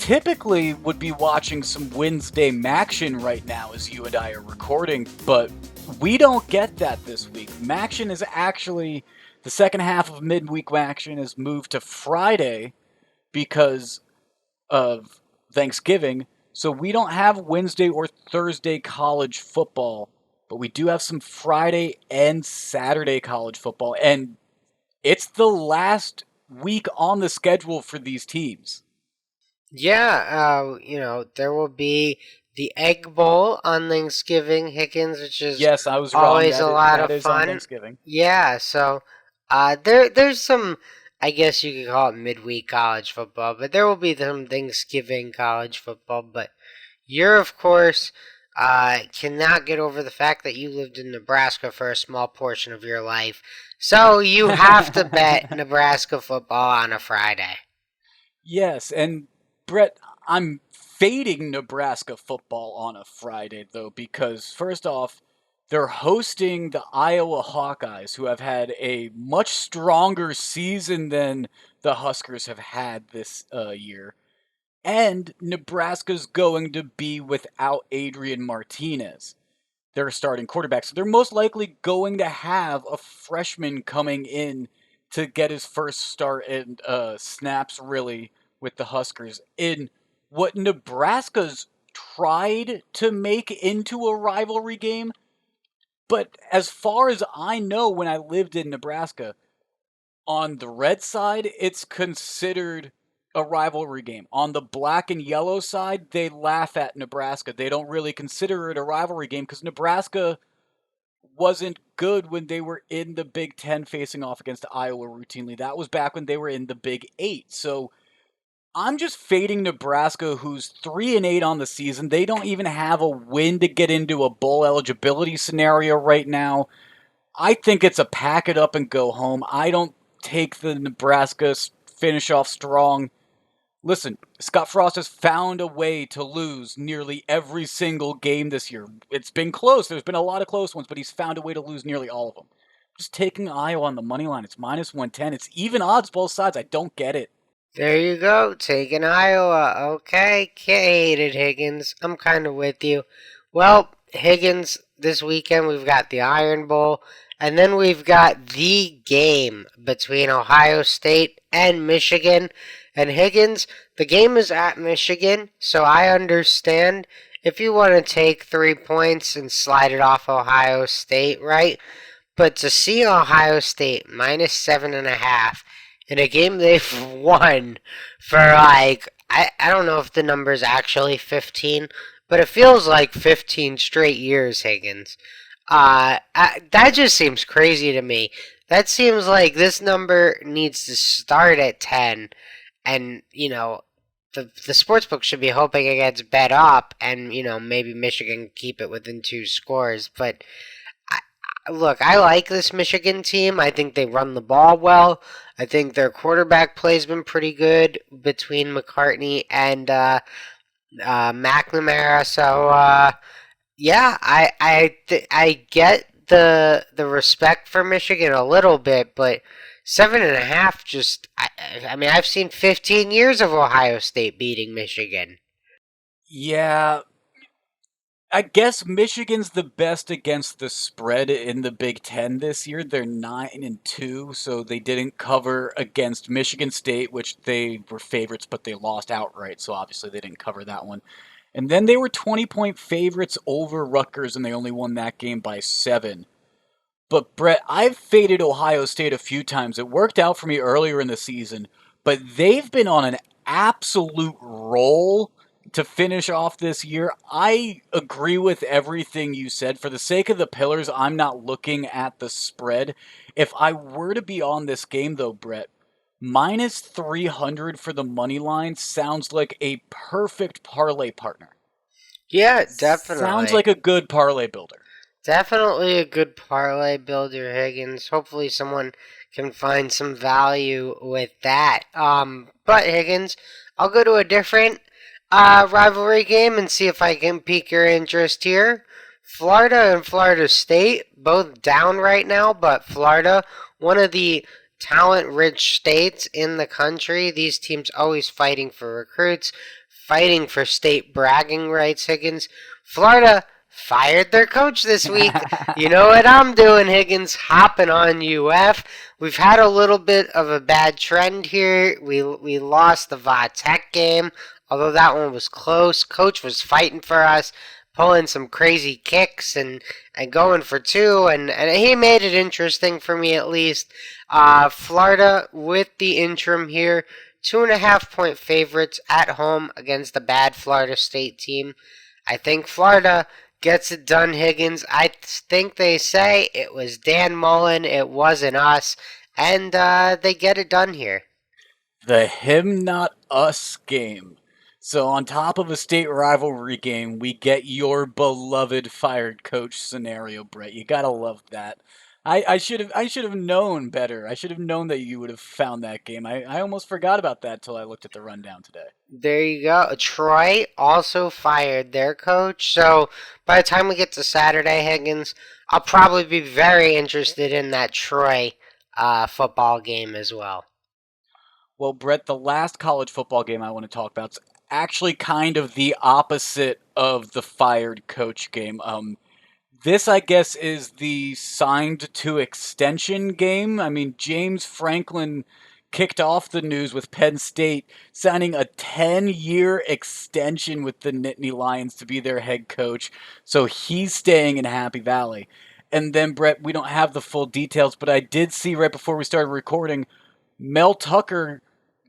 typically would be watching some Wednesday Maction right now as you and I are recording, but we don't get that this week. Maction is actually the second half of midweek Maction is moved to Friday because of Thanksgiving, so we don't have Wednesday or Thursday college football, but we do have some Friday and Saturday college football, and it's the last week on the schedule for these teams. Yeah, there will be the Egg Bowl on Thanksgiving, Higgins, which is Yes, I was wrong. always a That lot of is on fun. Thanksgiving. Yeah, so there's some, I guess you could call it midweek college football, but there will be some Thanksgiving college football. But you're, of course, cannot get over the fact that you lived in Nebraska for a small portion of your life. So you have to bet Nebraska football on a Friday. Yes, and Brett, I'm fading Nebraska football on a Friday though because first off, they're hosting the Iowa Hawkeyes, who have had a much stronger season than the Huskers have had this year. And Nebraska's going to be without Adrian Martinez, their starting quarterback. So they're most likely going to have a freshman coming in to get his first start and snaps really with the Huskers in what Nebraska's tried to make into a rivalry game. But as far as I know, when I lived in Nebraska, on the red side, it's considered a rivalry game. On the black and yellow side, they laugh at Nebraska. They don't really consider it a rivalry game because Nebraska wasn't good when they were in the Big Ten facing off against Iowa routinely. That was back when they were in the Big Eight. So I'm just fading Nebraska, who's 3-8 on the season. They don't even have a win to get into a bowl eligibility scenario right now. I think it's a pack it up and go home. I don't take the Nebraska finish off strong. Listen, Scott Frost has found a way to lose nearly every single game this year. It's been close. There's been a lot of close ones, but he's found a way to lose nearly all of them. Just taking Iowa on the money line. It's minus 110. It's even odds both sides. I don't get it. There you go, taking Iowa. Okay, can't hate it, Higgins. I'm kind of with you. Well, Higgins, this weekend we've got the Iron Bowl, and then we've got the game between Ohio State and Michigan. And Higgins, the game is at Michigan, so I understand if you want to take 3 points and slide it off Ohio State, right? But to see Ohio State minus 7.5 in a game they've won for I don't know if the number is actually 15, but it feels like 15 straight years, Higgins. That just seems crazy to me. That seems like this number needs to start at 10, and the sportsbook should be hoping it gets bet up, and maybe Michigan keep it within 2 scores, but look, I like this Michigan team. I think they run the ball well. I think their quarterback play's been pretty good between McCartney and McNamara. So yeah, I get the respect for Michigan a little bit, but 7.5 just I mean I've seen 15 years of Ohio State beating Michigan. Yeah, I guess Michigan's the best against the spread in the Big Ten this year. They're 9-2, so they didn't cover against Michigan State, which they were favorites, but they lost outright. So obviously they didn't cover that one. And then they were 20-point favorites over Rutgers, and they only won that game by 7. But Brett, I've faded Ohio State a few times. It worked out for me earlier in the season, but they've been on an absolute roll to finish off this year. I agree with everything you said. For the sake of the pillars, I'm not looking at the spread. If I were to be on this game, though, Brett, minus 300 for the money line sounds like a perfect parlay partner. Yeah, Sounds definitely. like a good parlay builder. Definitely a good parlay builder, Higgins. Hopefully, someone can find some value with that. But Higgins, I'll go to a different rivalry game and see if I can pique your interest here. Florida and Florida State, both down right now, but Florida, one of the talent rich states in the country. These teams always fighting for recruits. fighting for state bragging rights, Higgins. Florida fired their coach this week. You know what I'm doing, Higgins? Hopping on UF. We've had a little bit of a bad trend here. We lost the Va Tech game, although that one was close. Coach was fighting for us, pulling some crazy kicks and going for two, and he made it interesting for me at least. Florida with the interim here, 2.5-point favorites at home against the bad Florida State team. I think Florida gets it done, Higgins. I think they say it was Dan Mullen, it wasn't us, and they get it done here. The him not us game. So on top of a state rivalry game, we get your beloved fired coach scenario, Brett. You gotta love that. I should have known better. I should have known that you would have found that game. I almost forgot about that till I looked at the rundown today. There you go. Troy also fired their coach. So by the time we get to Saturday, Higgins, I'll probably be very interested in that Troy football game as well. Well, Brett, the last college football game I want to talk about is actually kind of the opposite of the fired coach game. This, I guess, is the signed to extension game. I mean, James Franklin kicked off the news with Penn State signing a 10-year extension with the Nittany Lions to be their head coach. So he's staying in Happy Valley. And then, Brett, we don't have the full details, but I did see right before we started recording, Mel Tucker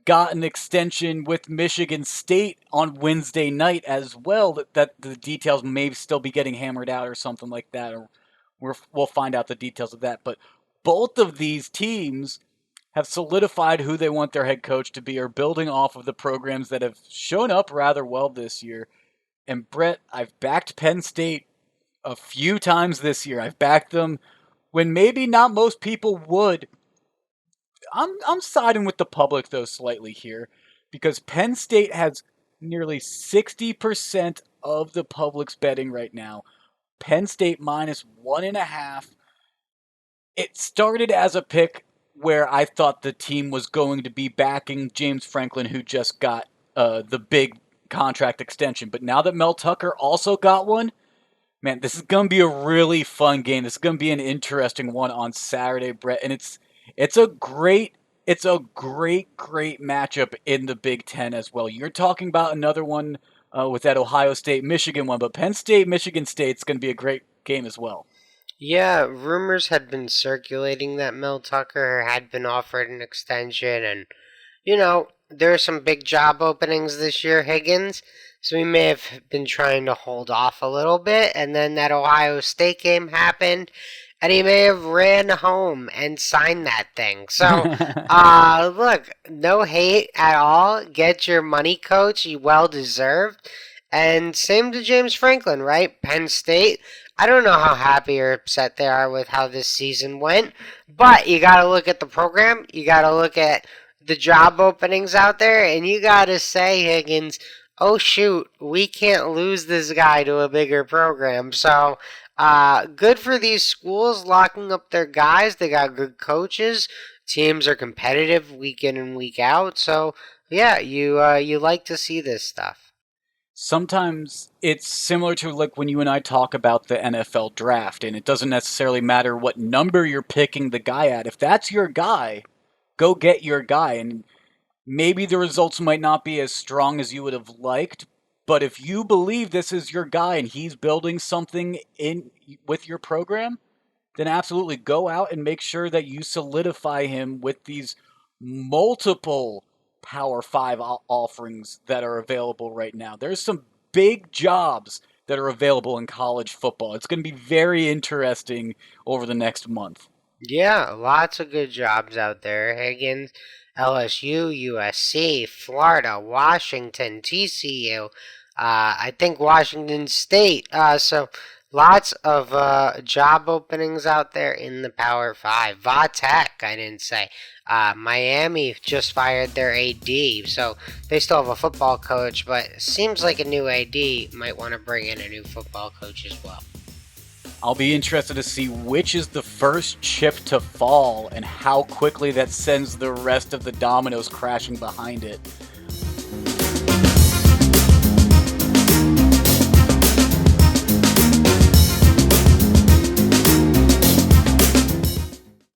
got an extension with Michigan State on Wednesday night as well. That the details may still be getting hammered out or something like that, or we'll find out the details of that. But both of these teams have solidified who they want their head coach to be, or building off of the programs that have shown up rather well this year. And Brett, I've backed Penn State a few times this year. I've backed them when maybe not most people would. I'm siding with the public though slightly here, because Penn State has nearly 60% of the public's betting right now. Penn State minus 1.5. It started as a pick where I thought the team was going to be backing James Franklin, who just got the big contract extension. But now that Mel Tucker also got one, man, this is going to be a really fun game. This is going to be an interesting one on Saturday, Brett. And it's a great matchup in the Big Ten as well. You're talking about another one with that Ohio State Michigan one, but Penn State Michigan State's going to be a great game as well. Yeah, rumors had been circulating that Mel Tucker had been offered an extension, and there are some big job openings this year, Higgins. So we may have been trying to hold off a little bit, and then that Ohio State game happened, and he may have ran home and signed that thing. So, look, no hate at all. Get your money, coach. You well deserved. And same to James Franklin, right? Penn State. I don't know how happy or upset they are with how this season went, but you got to look at the program. You got to look at the job openings out there, and you got to say, Higgins, oh shoot, we can't lose this guy to a bigger program. So, good for these schools locking up their guys. They got good coaches. Teams are competitive week in and week out. So, yeah, you like to see this stuff. Sometimes it's similar to like when you and I talk about the NFL draft, and it doesn't necessarily matter what number you're picking the guy at. If that's your guy, go get your guy. And maybe the results might not be as strong as you would have liked, but if you believe this is your guy and he's building something in with your program, then absolutely go out and make sure that you solidify him with these multiple Power 5 offerings that are available right now. There's some big jobs that are available in college football. It's going to be very interesting over the next month. Yeah, lots of good jobs out there. Higgins, LSU, USC, Florida, Washington, TCU. I think Washington State. So lots of job openings out there in the Power 5. Va Tech, I didn't say. Miami just fired their AD, so they still have a football coach, but it seems like a new AD might want to bring in a new football coach as well. I'll be interested to see which is the first chip to fall and how quickly that sends the rest of the dominoes crashing behind it.